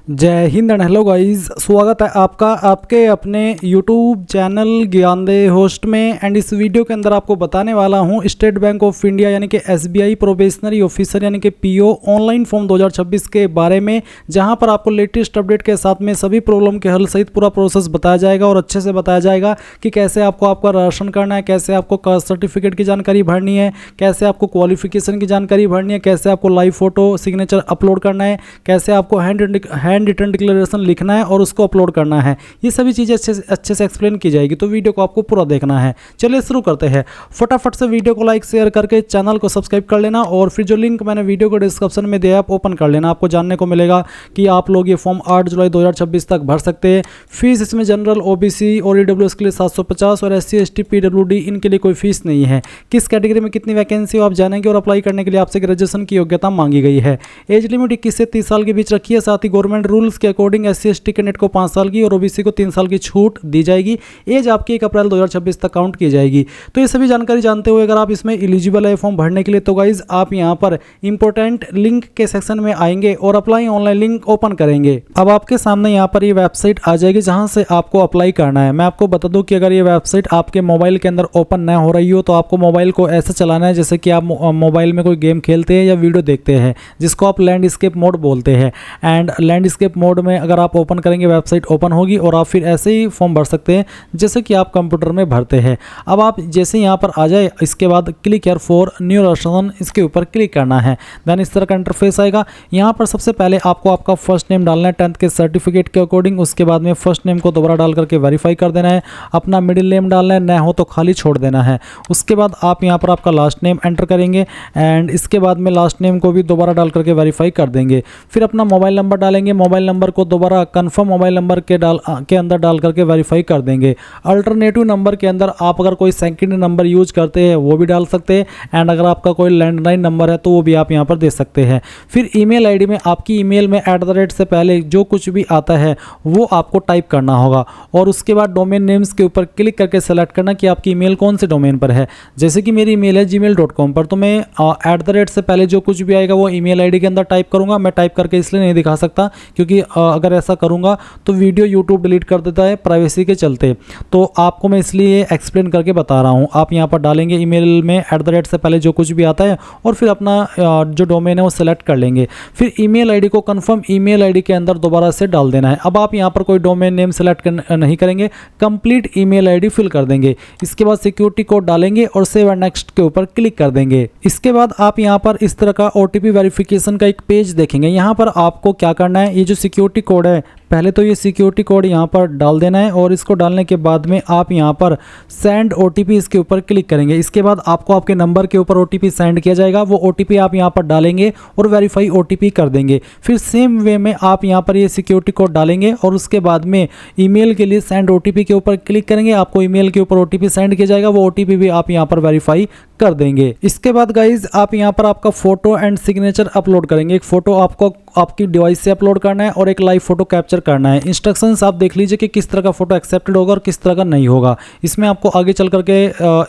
जय Hind and hello guys, स्वागत है आपका आपके अपने यूट्यूब चैनल ज्ञानदेह होस्ट में। एंड इस वीडियो के अंदर आपको बताने वाला हूं स्टेट बैंक ऑफ इंडिया यानी कि एसबीआई प्रोबेशनरी ऑफिसर यानी कि पीओ ऑनलाइन फॉर्म 2026 के बारे में, जहां पर आपको लेटेस्ट अपडेट के साथ में सभी प्रॉब्लम के हल सहित पूरा प्रोसेस बताया जाएगा और अच्छे से बताया जाएगा कि कैसे आपको आपका राशन करना है, कैसे आपको कास्ट सर्टिफिकेट की जानकारी भरनी है, कैसे आपको क्वालिफिकेशन की जानकारी भरनी है, कैसे आपको लाइव फोटो सिग्नेचर अपलोड करना है, कैसे आपको हैंड रिटर्न डिक्लेरेशन लिखना है और उसको अपलोड करना है। ये सभी चीज़ें अच्छे से एक्सप्लेन की जाएगी, तो वीडियो को आपको पूरा देखना है। चलिए शुरू करते हैं। फटाफट से वीडियो को लाइक शेयर करके चैनल को सब्सक्राइब कर लेना और फिर जो लिंक मैंने वीडियो को डिस्क्रिप्शन में दिया आप ओपन कर लेना। आपको जानने को मिलेगा कि आप लोग ये फॉर्म 8 जुलाई 2026 तक भर सकते हैं। फीस इसमें जनरल, ओबीसी और ईडब्ल्यूएस के लिए 750 और एससी एसटी पीडब्ल्यूडी इनके लिए कोई फीस नहीं है। किस कैटेगरी में कितनी वैकेंसी हो आप जानेंगे और अप्लाई करने के लिए आपसे ग्रेजुएशन की योग्यता मांगी गई है। एज लिमिट 21 से 30 साल के बीच रखी है। साथ ही गवर्नमेंट रूल्स के अकॉर्डिंग एससी एसटी कैंडिडेट को 5 साल की और ओबीसी को 3 साल की छूट दी जाएगी। एज आपकी 1 अप्रैल 2026 तक काउंट की जाएगी। तो ये सभी जानकारी जानते हुए अगर आप इसमें एलिजिबल है फॉर्म भरने के लिए, तो गाइज आप यहाँ पर इंपॉर्टेंट लिंक के सेक्शन में आएंगे और अप्लाई ऑनलाइन लिंक ओपन करेंगे। अब आपके सामने यहाँ पर ये वेबसाइट आ जाएगी जहाँ से आपको अप्लाई करना है। मैं आपको बता दूं कि अगर ये वेबसाइट आपके मोबाइल के अंदर ओपन न हो रही हो तो आपको मोबाइल को ऐसे चलाना है जैसे कि आप मोबाइल में कोई गेम खेलते हैं या वीडियो देखते हैं, जिसको आप लैंडस्केप मोड बोलते हैं। एंड लैंडस्केप मोड में अगर आप ओपन करेंगे वेबसाइट ओपन होगी और आप फिर ऐसे ही फॉर्म भर सकते हैं जैसे कि आप कंप्यूटर में भरते हैं। अब आप जैसे यहाँ पर आ जाए, इसके बाद click here for new registration, इसके ऊपर क्लिक करना है। देन इस तरह का इंटरफेस आएगा। यहाँ पर सबसे पहले आपको आपका फर्स्ट नेम डालना है 10th के सर्टिफिकेट के अकॉर्डिंग। उसके बाद में फर्स्ट नेम को दोबारा डाल करके वेरीफाई कर देना है। अपना मिडिल नेम डालना है, न हो तो खाली छोड़ देना है। उसके बाद आप यहाँ पर आपका लास्ट नेम एंटर करेंगे एंड इसके बाद में लास्ट नेम को भी दोबारा डाल करके वेरीफाई कर देंगे। फिर अपना मोबाइल नंबर डालेंगे। मोबाइल नंबर को दोबारा कंफर्म मोबाइल नंबर के अंदर डाल करके वेरीफाई कर देंगे। अल्टरनेटिव नंबर के अंदर आप अगर कोई सेकंड नंबर यूज करते हैं वो भी डाल सकते हैं। एंड अगर आपका कोई लैंडलाइन नंबर है तो वो भी आप यहाँ पर दे सकते हैं। फिर ईमेल आईडी में आपकी ईमेल में @ से पहले जो कुछ भी आता है वो आपको टाइप करना होगा और उसके बाद डोमेन नेम्स के ऊपर क्लिक करके सेलेक्ट करना कि आपकी ईमेल कौन से डोमेन पर है। जैसे कि मेरी ईमेल है gmail.com पर, तो मैं @ से पहले जो कुछ भी आएगा वो ईमेल आईडी के अंदर टाइप करूंगा। मैं टाइप करके इसलिए नहीं दिखा सकता क्योंकि अगर ऐसा करूंगा तो वीडियो यूट्यूब डिलीट कर देता है प्राइवेसी के चलते। तो आपको मैं इसलिए एक्सप्लेन करके बता रहा हूँ। आप यहाँ पर डालेंगे ईमेल में @ से पहले जो कुछ भी आता है और फिर अपना जो डोमेन है वो सेलेक्ट कर लेंगे। फिर ईमेल आईडी को कंफर्म ईमेल आईडी के अंदर दोबारा से डाल देना है। अब आप यहाँ पर कोई डोमेन नेम सेलेक्ट नहीं करेंगे, कंप्लीट ईमेल आईडी फिल कर देंगे। इसके बाद सिक्योरिटी कोड डालेंगे और सेव एंड नेक्स्ट के ऊपर क्लिक कर देंगे। इसके बाद आप यहाँ पर इस तरह का ओटीपी वेरिफिकेशन का एक पेज देखेंगे। यहाँ पर आपको क्या करना है, ये जो सिक्योरिटी कोड है पहले तो ये सिक्योरिटी कोड यहाँ पर डाल देना है और इसको डालने के बाद में आप यहाँ पर सेंड ओटीपी इसके ऊपर क्लिक करेंगे। इसके बाद आपको आपके नंबर के ऊपर ओटीपी सेंड किया जाएगा। वो ओटीपी आप यहाँ पर डालेंगे और वेरीफाई ओटीपी कर देंगे। फिर सेम वे में आप यहाँ पर ये सिक्योरिटी कोड डालेंगे और उसके बाद में ईमेल के लिए सेंड ओटीपी के ऊपर क्लिक करेंगे। आपको ईमेल के ऊपर ओटीपी सेंड किया जाएगा, वो ओटीपी भी आप यहाँ पर वेरीफाई कर देंगे। इसके बाद गाइज आप यहाँ पर आपका फोटो एंड सिग्नेचर अपलोड करेंगे। एक फोटो आपको आपकी डिवाइस से अपलोड करना है और एक लाइव फोटो कैप्चर करना है। इंस्ट्रक्शंस आप देख लीजिए कि किस तरह का फोटो एक्सेप्टेड होगा और किस तरह का नहीं होगा। इसमें आपको आगे चल करके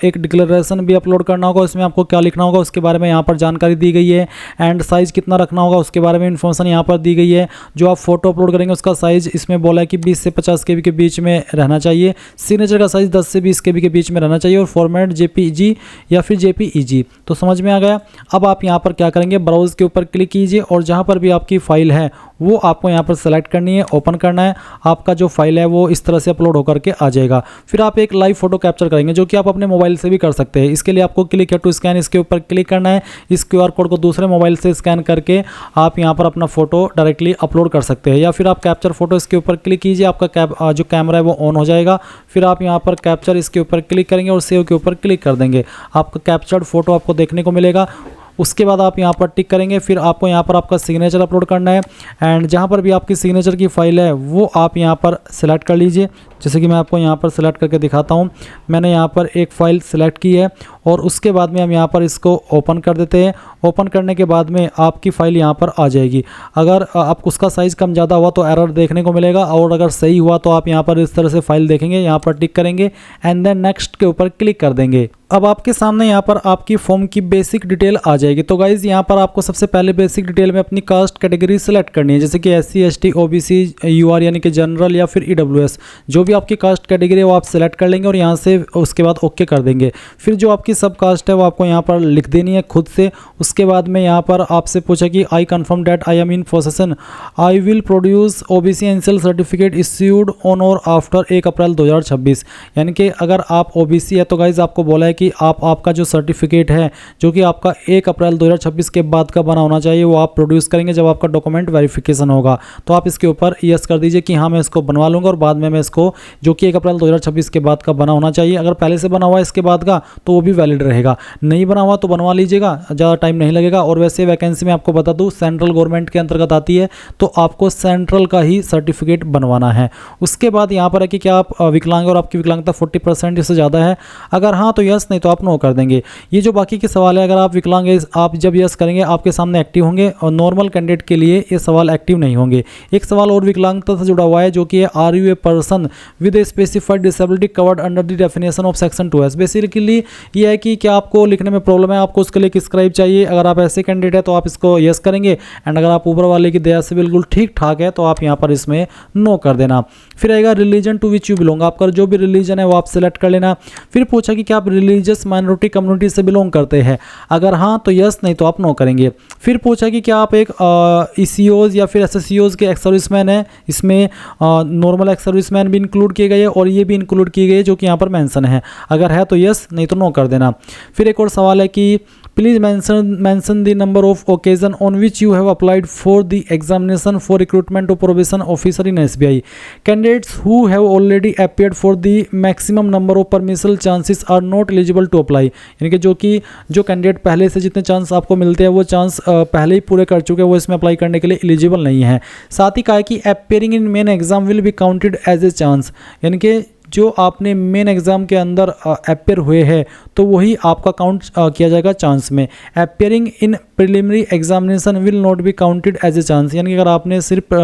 एक डिक्लेरेशन भी अपलोड करना होगा। इसमें आपको क्या लिखना होगा उसके बारे में यहाँ पर जानकारी दी गई है। एंड साइज कितना रखना होगा उसके बारे में इन्फॉर्मेशन यहाँ पर दी गई है। जो आप फोटो अपलोड करेंगे उसका साइज इसमें बोला है कि 20 से 50 KB के बीच में रहना चाहिए। सिग्नेचर का साइज 10 से 20 KB के बीच में रहना चाहिए और फॉर्मेट JPG या फिर JPEG। तो समझ में आ गया। अब आप यहाँ पर क्या करेंगे, ब्राउज के ऊपर क्लिक कीजिए और जहाँ पर भी आपकी फाइल है वो आपको यहाँ पर सेलेक्ट करनी है, ओपन करना है। आपका जो फाइल है वो इस तरह से अपलोड होकर के आ जाएगा। फिर आप एक लाइव फोटो कैप्चर करेंगे जो कि आप अपने मोबाइल से भी कर सकते हैं। इसके लिए आपको क्लिक है टू स्कैन, इसके ऊपर क्लिक करना है। इस QR कोड को दूसरे मोबाइल से स्कैन करके आप यहाँ पर अपना फोटो डायरेक्टली अपलोड कर सकते हैं। या फिर आप कैप्चर फोटो इसके ऊपर क्लिक कीजिए, आपका जो कैमरा है वो ऑन हो जाएगा। फिर आप यहाँ पर कैप्चर इसके ऊपर क्लिक करेंगे और सेव के ऊपर क्लिक कर देंगे। आपका कैप्चर्ड फोटो आपको देखने को मिलेगा। उसके बाद आप यहाँ पर टिक करेंगे। फिर आपको यहाँ पर आपका सिग्नेचर अपलोड करना है एंड जहाँ पर भी आपकी सिग्नेचर की फाइल है वो आप यहाँ पर सेलेक्ट कर लीजिए। जैसे कि मैं आपको यहाँ पर सेलेक्ट करके दिखाता हूँ। मैंने यहाँ पर एक फ़ाइल सेलेक्ट की है और उसके बाद में हम यहाँ पर इसको ओपन कर देते हैं। ओपन करने के बाद में आपकी फ़ाइल यहाँ पर आ जाएगी। अगर आप उसका साइज़ कम ज़्यादा हुआ तो एरर देखने को मिलेगा, और अगर सही हुआ तो आप यहाँ पर इस तरह से फाइल देखेंगे, यहाँ पर टिक करेंगे एंड देन नेक्स्ट के ऊपर क्लिक कर देंगे। अब आपके सामने यहाँ पर आपकी फॉर्म की बेसिक डिटेल आ जाएगी। तो गाइज़ यहाँ पर आपको सबसे पहले बेसिक डिटेल में अपनी कास्ट कैटेगरी सेलेक्ट करनी है, जैसे कि SC ST OBC UR यानी कि जनरल या फिर EWS, जो भी आपकी कास्ट कैटेगरी है वो आप सेलेक्ट कर लेंगे और यहाँ से उसके बाद ओके कर देंगे। फिर जो आपकी सब कास्ट है वो आपको यहाँ पर लिख देनी है खुद से। उसके बाद में यहाँ पर आपसे पूछा कि I confirm that I am in possession, I will produce OBC NCL certificate issued on और आफ्टर 1 अप्रैल 2026। यानी कि अगर आप OBC है तो गाइज़ आपको बोला है कि आपका जो सर्टिफिकेट है जो कि आपका 1 अप्रैल 2026 के बाद का बना होना चाहिए, वो आप प्रोड्यूस करेंगे जब आपका डॉक्यूमेंट वेरिफिकेशन होगा। तो आप इसके ऊपर यस कर दीजिए कि हाँ मैं इसको बनवा लूँगा और बाद में मैं इसको, जो कि 1 अप्रैल 2026 के बाद का बना होना चाहिए, अगर पहले से बना हुआ है इसके बाद का तो वो भी वैलिड रहेगा, नहीं बना हुआ तो बनवा लीजिएगा, ज़्यादा टाइम नहीं लगेगा। और वैसे वैकेंसी में आपको बता दूँ सेंट्रल गवर्नमेंट के अंतर्गत आती है, तो आपको सेंट्रल का ही सर्टिफिकेट बनवाना है। उसके बाद यहाँ पर है कि क्या आप विकलांग और आपकी विकलांगता 40% से ज़्यादा है, अगर हाँ तो यस, नहीं तो आप नो कर देंगे। ये जो बाकी के सवाल है, अगर आप विकलांग है आप जब यस करेंगे आपके सामने एक्टिव होंगे, और नॉर्मल कैंडिडेट के लिए ये सवाल एक्टिव नहीं होंगे। एक सवाल और विकलांगता से जुड़ा हुआ है जो कि है are you a person with a specified disability covered under the definition of section 2S। Basically ये है कि क्या आपको लिखने में प्रॉब्लम है, आपको उसके लिए एक स्क्राइब चाहिए। अगर आप ऐसे कैंडिडेट है तो आप इसको यस करेंगे, एंड अगर आप ऊपर वाले की दया से बिल्कुल ठीक ठाक है तो आप यहाँ पर इसमें नो कर देना। फिर आएगा religion to which you belong, आपका जो भी रिलीजन है वो आप सिलेक्ट कर लेना। फिर पूछा कि क्या आप रिलीजियस माइनॉरिटी कम्युनिटी से बिलोंग करते हैं, अगर हाँ तो यस, नहीं तो आप नो करेंगे। फिर पूछा कि क्या आप एक ECOs या फिर SSCOs के एक्स सर्विसमैन है, इसमें नॉर्मल एक्स सर्विसमैन भी इंक्लूड किए गए और ये भी इंक्लूड किए गए जो कि यहाँ पर मेंशन है, अगर है तो यस, नहीं तो नो कर देना। फिर एक और सवाल है कि please mention the number of occasion on which you have applied for the examination for recruitment of probation officer in SBI. Candidates who have already appeared for the maximum number of permissible chances are not eligible to apply. यानी कि जो candidate पहले से जितने chance आपको मिलते हैं वो चांस पहले ही पूरे कर चुके हैं, वो इसमें अप्लाई करने के लिए एलिजिबल नहीं है। साथ ही कहा है कि appearing in main exam will be counted as a chance, यानी कि जो आपने मेन एग्ज़ाम के अंदर अपेयर हुए हैं तो वही आपका काउंट किया जाएगा चांस में। Appearing in preliminary examination will not be counted as a chance, यानी कि अगर आपने सिर्फ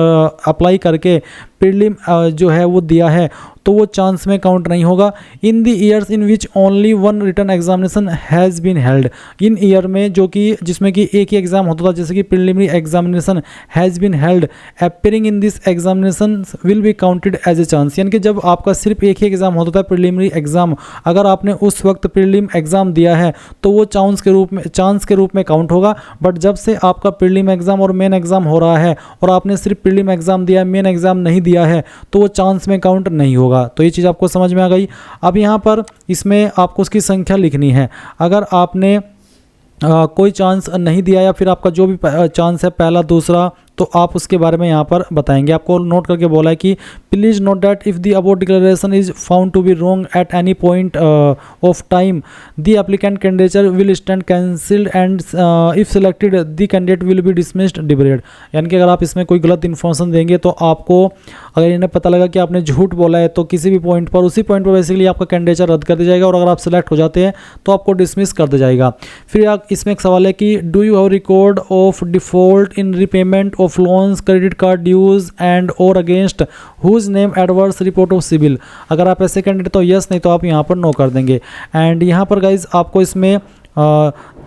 अप्लाई करके प्रीलिम जो है वो दिया है तो वो चांस में काउंट नहीं होगा। In the years in which only one written examination has been held, इन ईयर में जो कि जिसमें कि एक ही एग्जाम होता था, जैसे कि preliminary examination has been held, appearing in this examination will be counted as a chance, यानी कि जब आपका सिर्फ एक ही एग्जाम होता था प्रीलिमिनरी एग्जाम, अगर आपने उस वक्त प्रीलिम एग्जाम दिया है तो वो चांस के रूप में काउंट होगा। बट जब से आपका प्रीलिम एग्जाम और मेन एग्जाम हो रहा है और आपने सिर्फ प्रीलिम एग्जाम दिया है, मेन एग्जाम नहीं दिया है, तो वो चांस में काउंट नहीं होगा। तो ये चीज़ आपको समझ में आ गई। अब यहाँ पर इसमें आपको उसकी संख्या लिखनी है। अगर आपने कोई चांस नहीं दिया या फिर आपका जो भी चांस है पहला दूसरा, तो आप उसके बारे में यहाँ पर बताएंगे। आपको नोट करके बोला है कि please note that if the above declaration is found to be wrong at any point of time the applicant candidature will stand cancelled and if selected the candidate will be dismissed debarred. यानी कि अगर आप इसमें कोई गलत information देंगे तो आपको, अगर इन्हें पता लगा कि आपने झूठ बोला है तो किसी भी पॉइंट पर, उसी पॉइंट पर बेसिकली आपका कैंडिडेचर रद्द कर दिया जाएगा, और अगर आप सिलेक्ट हो जाते हैं तो आपको डिसमिस कर दिया जाएगा। फिर इसमें एक सवाल है कि do you have record of default in repayment of loans, credit card dues and और against whose name adverse report of CIBIL. अगर आप ऐसे कैंडिडेट तो यस, नहीं तो आप यहाँ पर नो कर देंगे। एंड यहाँ पर गाइज आपको इसमें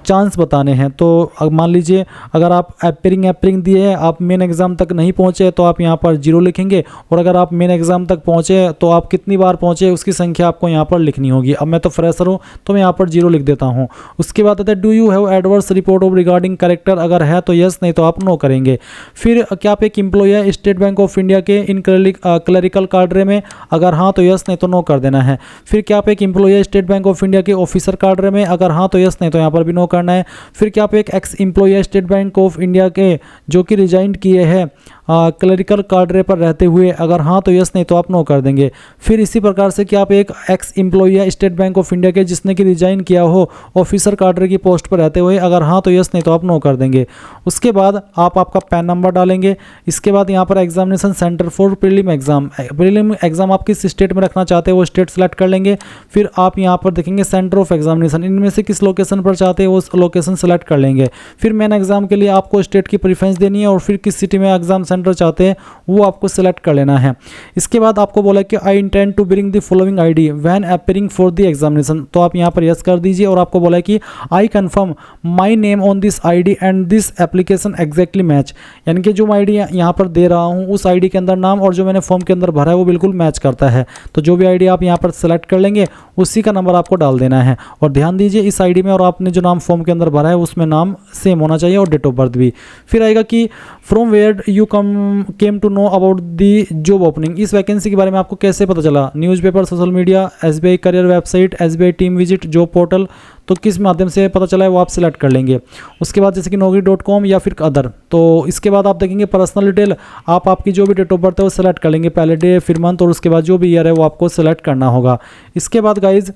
चांस बताने हैं। तो मान लीजिए अगर आप अपेयरिंग दिए हैं, आप मेन एग्ज़ाम तक नहीं पहुँचे तो आप यहाँ पर 0 लिखेंगे, और अगर आप मेन एग्ज़ाम तक पहुँचे तो आप कितनी बार पहुँचे उसकी संख्या आपको यहाँ पर लिखनी होगी। अब मैं तो फ्रेशर हूँ तो मैं यहाँ पर 0 लिख देता हूँ। उसके बाद आता है do you have adverse report of regarding character, अगर है तो यस, नहीं तो आप नो करेंगे। फिर क्या आप एक एम्प्लॉय है स्टेट बैंक ऑफ इंडिया के इन क्लरिकल कार्डरे में, अगर हाँ तो यस, नहीं तो नो कर देना है। फिर क्या आप एक एम्प्लॉय है स्टेट बैंक ऑफ इंडिया के ऑफिसर कार्डरे में, अगर हाँ तो यस, नहीं तो यहाँ पर भी नो करना है। फिर क्या आप एक एक्स एम्प्लॉय है स्टेट बैंक ऑफ इंडिया के जो कि रिजाइन किए हैं क्लरिकल कार्डरे पर रहते हुए, अगर हाँ तो यस, नहीं तो आप नो कर देंगे। फिर इसी प्रकार से कि आप एक एक्स एम्प्लॉई है स्टेट बैंक ऑफ इंडिया के जिसने कि रिजाइन किया हो ऑफिसर कार्डरे की पोस्ट पर रहते हुए, अगर हाँ तो यस, नहीं तो आप नो कर देंगे। उसके बाद आप आपका पैन नंबर डालेंगे। इसके बाद यहाँ पर examination centre for prelim exam आप किस स्टेट में रखना चाहते हैं वो स्टेट सेलेक्ट कर लेंगे। फिर आप यहाँ पर देखेंगे सेंटर ऑफ एग्जामिनेशन, इनमें से किस लोकेशन पर चाहते हैं वो लोकेशन सेलेक्ट कर लेंगे। फिर मेन एग्जाम के लिए आपको स्टेट की प्रेफरेंस देनी है और फिर किस सिटी में एग्जाम सेंटर चाहते हैं वो आपको सेलेक्ट कर लेना है। इसके बाद आपको बोला कि I intend to bring the following ID when appearing for the examination, तो आप यहाँ पर यस कर दीजिए। और आपको बोला कि I confirm my name on this ID and this application exactly match, यानी कि जो मैं आईडी यहाँ पर दे रहा हूँ उस आईडी के अंदर नाम और जो मैंने फॉर्म के अंदर भरा है वो बिल्कुल मैच करता है। तो जो भी आईडी आप यहाँ पर सेलेक्ट कर लेंगे उसी का नंबर आपको डाल देना है। और ध्यान दीजिए इस आईडी में और आपने जो नाम फॉर्म के अंदर भरा है उसमें नाम सेम होना चाहिए और डेट ऑफ बर्थ भी। फिर आएगा कि from where you came to know about the job opening, इस वैकेंसी के बारे में आपको कैसे पता चला? Newspaper, social media, SBI career website, SBI team visit, job portal, तो किस माध्यम से पता चला है वो आप सिलेक्ट कर लेंगे। उसके बाद जैसे कि naukri.com या फिर अदर। तो इसके बाद आप देखेंगे पर्सनल डिटेल, आप आपकी जो भी डेट ऑफ बर्थ है वो सिलेक्ट कर लेंगे, पहले डे फिर मंथ और उसके बाद जो भी ईयर है वो आपको सिलेक्ट करना होगा। इसके बाद गाइज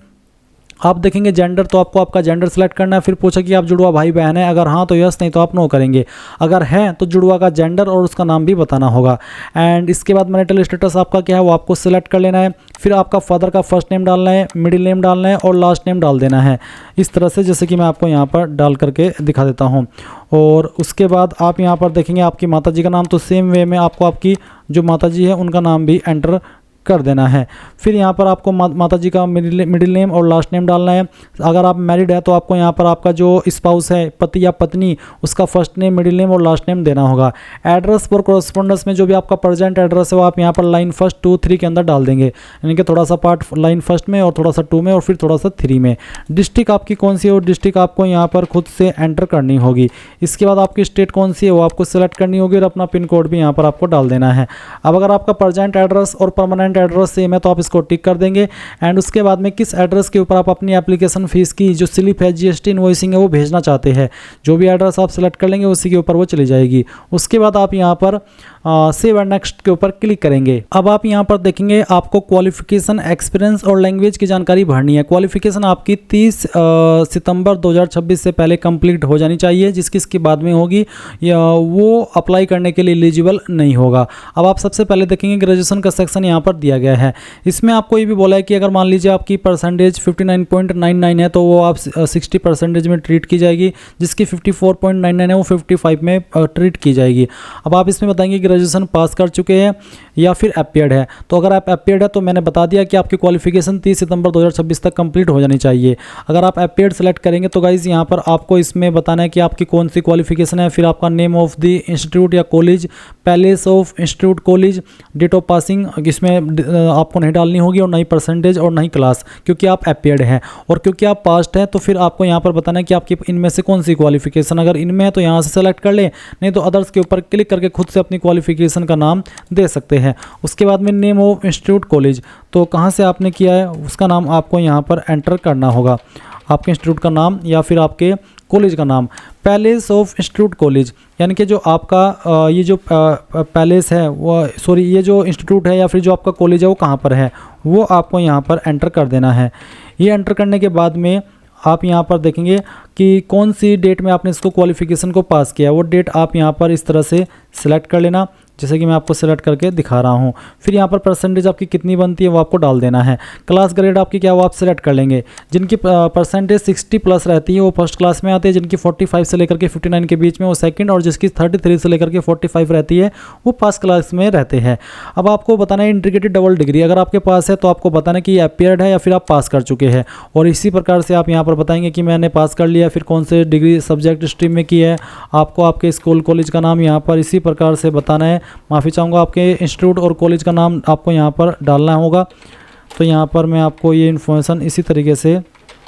आप देखेंगे जेंडर, तो आपको आपका जेंडर सेलेक्ट करना है। फिर पूछा कि आप जुड़वा भाई बहन है, अगर हाँ तो यस, नहीं तो आप नो करेंगे। अगर है तो जुड़वा का जेंडर और उसका नाम भी बताना होगा। एंड इसके बाद मैरिटल स्टेटस आपका क्या है वो आपको सिलेक्ट कर लेना है। फिर आपका फादर का फर्स्ट नेम डालना है, मिडिल नेम डालना है और लास्ट नेम डाल देना है, इस तरह से जैसे कि मैं आपको यहाँ पर डाल करके दिखा देता हूँ। और उसके बाद आप यहाँ पर देखेंगे आपकी माताजी का नाम, तो सेम वे में आपको आपकी जो माताजी है उनका नाम भी एंटर कर देना है। फिर यहाँ पर आपको माताजी का मिडिल नेम और लास्ट नेम डालना है। अगर आप मैरिड है तो आपको यहाँ पर आपका जो स्पाउस है, पति या पत्नी, उसका फर्स्ट नेम, मिडिल नेम और लास्ट नेम देना होगा। एड्रेस फॉर कॉरेस्पॉन्डेंस में जो भी आपका प्रेजेंट एड्रेस है वो आप यहाँ पर लाइन फर्स्ट 2, 3 के अंदर डाल देंगे, यानी कि थोड़ा सा पार्ट लाइन फर्स्ट में और थोड़ा सा 2 में और फिर थोड़ा सा 3 में। डिस्ट्रिक्ट आपकी कौन सी है और डिस्ट्रिक्ट आपको यहाँ पर खुद से एंटर करनी होगी। इसके बाद आपकी स्टेट कौन सी है वो आपको सिलेक्ट करनी होगी और अपना पिन कोड भी यहाँ पर आपको डाल देना है। अब अगर आपका प्रेजेंट एड्रेस और परमानेंट एड्रेस सेम है तो आप इसको टिक कर देंगे। एंड उसके बाद में किस एड्रेस के ऊपर आप अपनी एप्लीकेशन फीस की जो स्लिप है, GST इनवॉइसिंग है वो भेजना चाहते हैं, जो भी एड्रेस आप सेलेक्ट कर लेंगे उसी के ऊपर वो चली जाएगी। उसके बाद आप यहाँ पर सेव एंड नेक्स्ट के ऊपर क्लिक करेंगे। अब आप यहाँ पर देखेंगे आपको क्वालिफिकेशन, एक्सपीरियंस और लैंग्वेज की जानकारी भरनी है। क्वालिफिकेशन आपकी 30 सितंबर 2026 से पहले कंप्लीट हो जानी चाहिए, जिसकी बाद में होगी या वो अप्लाई करने के लिए एलिजिबल नहीं होगा। अब आप सबसे पहले देखेंगे ग्रेजुएशन का सेक्शन यहाँ पर दिया गया है। इसमें आपको ये भी बोला है कि अगर मान लीजिए आपकी परसेंटेज 59.99 है तो वो आप 60% में ट्रीट की जाएगी, जिसकी 54.99 है वो 55 में ट्रीट की जाएगी। अब आप इसमें बताएंगे ग्रेजुएशन पास कर चुके हैं या फिर अपीयर्ड है। तो अगर आप अपीयर्ड है तो मैंने बता दिया कि आपकी क्वालिफिकेशन 30 सितंबर 2026 तक कंप्लीट हो जानी चाहिए। अगर आप अपीयर्ड सेलेक्ट करेंगे तो गाइज यहाँ पर आपको इसमें बताना है कि आपकी कौन सी क्वालिफिकेशन है, फिर आपका नेम ऑफ द इंस्टीट्यूट या college, place of institute college, date of passing इसमें आपको नहीं डालनी होगी और नहीं परसेंटेज और नहीं क्लास, क्योंकि आप अपीयर्ड हैं। और क्योंकि आप पास्ट हैं तो फिर आपको यहाँ पर बताना है कि आपकी इनमें से कौन सी क्वालिफिकेशन, अगर इनमें है तो यहाँ से सेलेक्ट कर ले, नहीं तो अदर्स के ऊपर क्लिक करके खुद से अपनी क्वालिफिकेशन का नाम दे सकते हैं। उसके बाद में नेम ऑफ इंस्टीट्यूट कॉलेज, तो कहाँ से आपने किया है उसका नाम आपको यहाँ पर एंटर करना होगा, आपके इंस्टीट्यूट का नाम या फिर आपके कॉलेज का नाम। पैलेस ऑफ इंस्टीट्यूट कॉलेज, यानी कि जो आपका ये जो पैलेस है वो ये जो इंस्टीट्यूट है या फिर जो आपका कॉलेज है वो कहाँ पर है वो आपको यहाँ पर एंटर कर देना है। ये एंटर करने के बाद में आप यहाँ पर देखेंगे कि कौन सी डेट में आपने इसको क्वालिफिकेशन को पास किया, वो डेट आप यहाँ पर इस तरह से सिलेक्ट कर लेना, जैसे कि मैं आपको सेलेक्ट करके दिखा रहा हूँ। फिर यहाँ पर परसेंटेज आपकी कितनी बनती है वो आपको डाल देना है। क्लास ग्रेड आपकी क्या वो आप सेलेक्ट कर लेंगे। जिनकी परसेंटेज 60 प्लस रहती है वो फर्स्ट क्लास में आते हैं, जिनकी 45 से लेकर के 59 के बीच में वो सेकंड, और जिसकी 33 से लेकर के 45 रहती है वो फर्स्ट क्लास में रहते हैं। अब आपको बताना है इंटीग्रेटेड डबल डिग्री अगर आपके पास है तो आपको बताना है कि ये अपीयर्ड है या फिर आप पास कर चुके हैं। और इसी प्रकार से आप यहाँ पर बताएंगे कि मैंने पास कर लिया, फिर कौन से डिग्री सब्जेक्ट स्ट्रीम में की है, आपको आपके स्कूल कॉलेज का नाम यहाँ पर इसी प्रकार से बताना है। माफ़ी चाहूँगा, आपके इंस्टीट्यूट और कॉलेज का नाम आपको यहाँ पर डालना होगा। तो यहाँ पर मैं आपको ये इन्फॉर्मेशन इसी तरीके से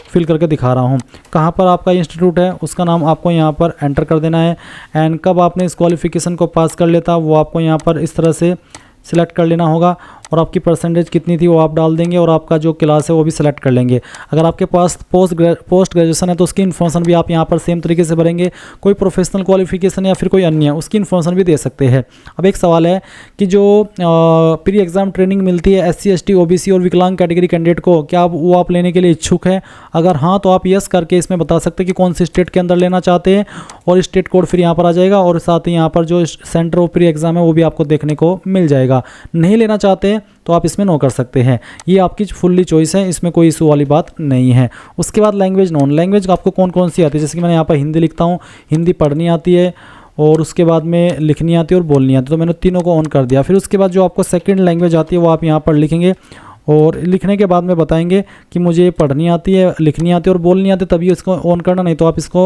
फिल करके दिखा रहा हूँ। कहाँ पर आपका इंस्टीट्यूट है उसका नाम आपको यहाँ पर एंटर कर देना है। एंड कब आपने इस क्वालिफिकेशन को पास कर लेता वो आपको यहाँ पर इस तरह से सिलेक्ट कर लेना होगा। और आपकी परसेंटेज कितनी थी वो आप डाल देंगे और आपका जो क्लास है वो भी सिलेक्ट कर लेंगे। अगर आपके पास पोस्ट ग्रेजुएशन है तो उसकी इन्फॉर्मेशन भी आप यहाँ पर सेम तरीके से भरेंगे। कोई प्रोफेशनल क्वालिफिकेशन या फिर कोई अन्य उसकी इन्फॉर्मेशन भी दे सकते हैं। अब एक सवाल है कि जो प्री एग्ज़ाम ट्रेनिंग मिलती है SC ST OBC और विकलांग कैटेगरी कैंडिडेट को, क्या वो आप लेने के लिए इच्छुक है? अगर हाँ तो आप यस करके इसमें बता सकते हैं कि कौन सी स्टेट के अंदर लेना चाहते हैं और स्टेट कोड फिर यहाँ पर आ जाएगा और साथ ही यहाँ पर जो सेंटर ऑफ प्री एग्ज़ाम है वो भी आपको देखने को मिल जाएगा। नहीं लेना चाहते हैं तो आप इसमें नो कर सकते हैं। ये आपकी फुल्ली चॉइस है, इसमें कोई इशू वाली बात नहीं है। उसके बाद लैंग्वेज नॉन लैंग्वेज आपको कौन कौन सी आती है, जैसे कि मैंने यहाँ पर हिंदी लिखता हूँ, हिंदी पढ़नी आती है और उसके बाद में लिखनी आती है और बोलनी आती है, तो मैंने तीनों को ऑन कर दिया। फिर उसके बाद जो आपको सेकंड लैंग्वेज आती है वो आप यहाँ पर लिखेंगे और लिखने के बाद में बताएंगे कि मुझे पढ़नी आती है, लिखनी आती है और बोलनी आती है, तभी इसको ऑन करना, नहीं तो आप इसको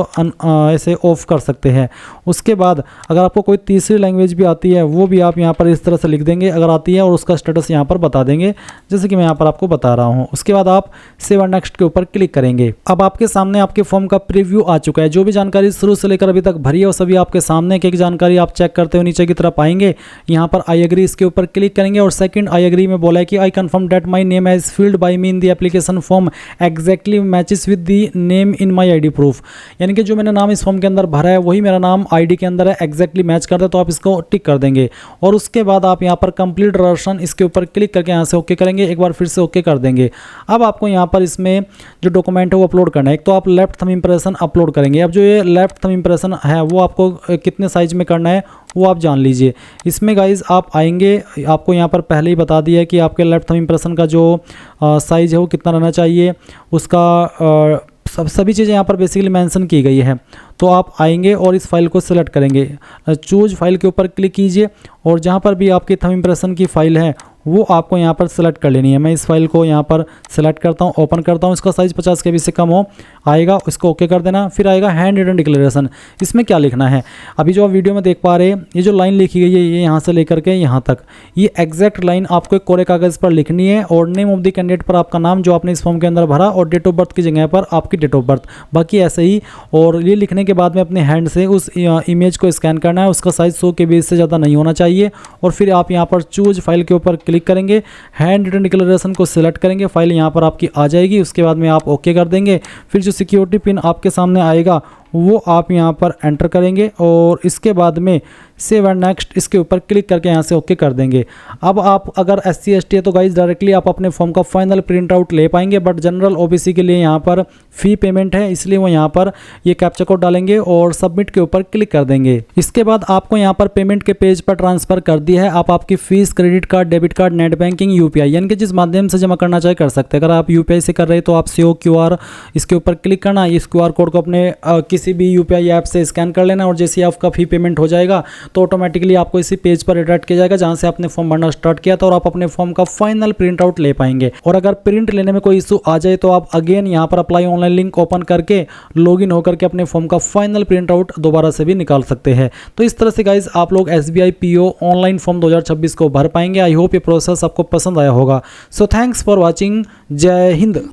ऐसे ऑफ कर सकते हैं। उसके बाद अगर आपको कोई तीसरी लैंग्वेज भी आती है वो भी आप यहाँ पर इस तरह से लिख देंगे अगर आती है और उसका स्टेटस यहाँ पर बता देंगे, जैसे कि मैं यहाँ पर आपको बता रहा हूँ। उसके बाद आप सेव एंड नेक्स्ट के ऊपर क्लिक करेंगे। अब आपके सामने आपके फॉर्म का प्रीव्यू आ चुका है। जो भी जानकारी शुरू से लेकर अभी तक भरी है वो सभी आपके सामने एक जानकारी आप चेक करते हुए नीचे की तरफ आएंगे। यहाँ पर आई एग्री इसके ऊपर क्लिक करेंगे और सेकंड आई एग्री में बोला है कि I confirm that my name as filled by me in the application form exactly matches with the name in my ID proof, यानी कि जो मैंने नाम इस फॉर्म के अंदर भरा है वही मेरा नाम आईडी के अंदर है, एग्जैक्टली मैच करता है, तो आप इसको टिक कर देंगे। और उसके बाद आप यहाँ पर कंप्लीट वर्जन इसके ऊपर क्लिक करके यहाँ से ओके करेंगे, एक बार फिर से ओके कर देंगे। अब आपको यहाँ पर इसमें जो डॉक्यूमेंट है वो अपलोड करना है। एक तो आप लेफ्ट थंब इंप्रेशन अपलोड करेंगे। अब जो ये लेफ्ट थंब इंप्रेशन है वो आपको कितने साइज में करना है वो आप जान लीजिए। इसमें गाइज आप आएंगे, आपको यहाँ पर पहले ही बता दिया है कि आपके लेफ्ट थंब इंप्रेशन का जो साइज़ है वो कितना रहना चाहिए, उसका सभी चीज़ें यहाँ पर बेसिकली मेंशन की गई है। तो आप आएंगे और इस फाइल को सिलेक्ट करेंगे, चूज फाइल के ऊपर क्लिक कीजिए और जहाँ पर भी आपकी थंब इंप्रेशन की फाइल है वो आपको यहाँ पर सिलेक्ट कर लेनी है। मैं इस फाइल को यहाँ पर सिलेक्ट करता हूँ, ओपन करता हूँ, इसका साइज़ 50 KB से कम हो आएगा, इसको ओके कर देना। फिर आएगा हैंड रिटन डिक्लेरेशन। इसमें क्या लिखना है, अभी जो आप वीडियो में देख पा रहे हैं ये जो लाइन लिखी गई है ये यहाँ से लेकर के यहाँ तक, ये एग्जैक्ट लाइन आपको एक कोरे कागज़ पर लिखनी है और नेम ऑफ द कैंडिडेट पर आपका नाम जो आपने इस फॉर्म के अंदर भरा और डेट ऑफ बर्थ की जगह पर आपकी डेट ऑफ बर्थ, बाकी ऐसे ही। और ये लिखने के बाद में अपने हैंड से उस इमेज को स्कैन करना है, उसका साइज़ 100 KB से ज़्यादा नहीं होना चाहिए। और फिर आप यहाँ पर चूज फाइल के ऊपर क्लिक करेंगे, हैंड रिटन डिक्लेरेशन को सिलेक्ट करेंगे, फाइल यहाँ पर आपकी आ जाएगी। उसके बाद में आप ओके कर देंगे। फिर जो सिक्योरिटी पिन आपके सामने आएगा वो आप यहाँ पर एंटर करेंगे और इसके बाद में सेव एंड नेक्स्ट इसके ऊपर क्लिक करके यहाँ से ओके कर देंगे। अब आप अगर SC ST है तो गाइज डायरेक्टली आप अपने फॉर्म का फाइनल प्रिंट आउट ले पाएंगे, बट जनरल OBC के लिए यहाँ पर फ़ी पेमेंट है, इसलिए वो यहाँ पर ये कैप्चा कोड डालेंगे और सबमिट के ऊपर क्लिक कर देंगे। इसके बाद आपको यहाँ पर पेमेंट के पेज पर ट्रांसफ़र कर दिया है। आप आपकी fees credit card, debit card, net banking, UPI यानी कि जिस माध्यम से जमा करना चाहे कर सकते हैं। अगर आप UPI से कर रहे हैं तो आप CO QR इसके ऊपर क्लिक करना, इस QR कोड को अपने किसी भी UPI ऐप से स्कैन कर लेना और जैसे ही आपका फ़ी पेमेंट हो जाएगा तो ऑटोमेटिकली आपको इसी पेज पर रिडायरेक्ट किया जाएगा जहां से आपने फॉर्म भरना स्टार्ट किया था और आप अपने फॉर्म का फाइनल प्रिंट आउट ले पाएंगे। और अगर प्रिंट लेने में कोई इशू आ जाए तो आप अगेन यहां पर अप्लाई ऑनलाइन लिंक ओपन करके लॉगिन होकर के अपने फॉर्म का फाइनल प्रिंट आउट दोबारा से भी निकाल सकते हैं। तो इस तरह से गाइज आप लोग SBI PO ऑनलाइन फॉर्म 2026 को भर पाएंगे। आई होप ये प्रोसेस आपको पसंद आया होगा। So thanks for watching. जय हिंद।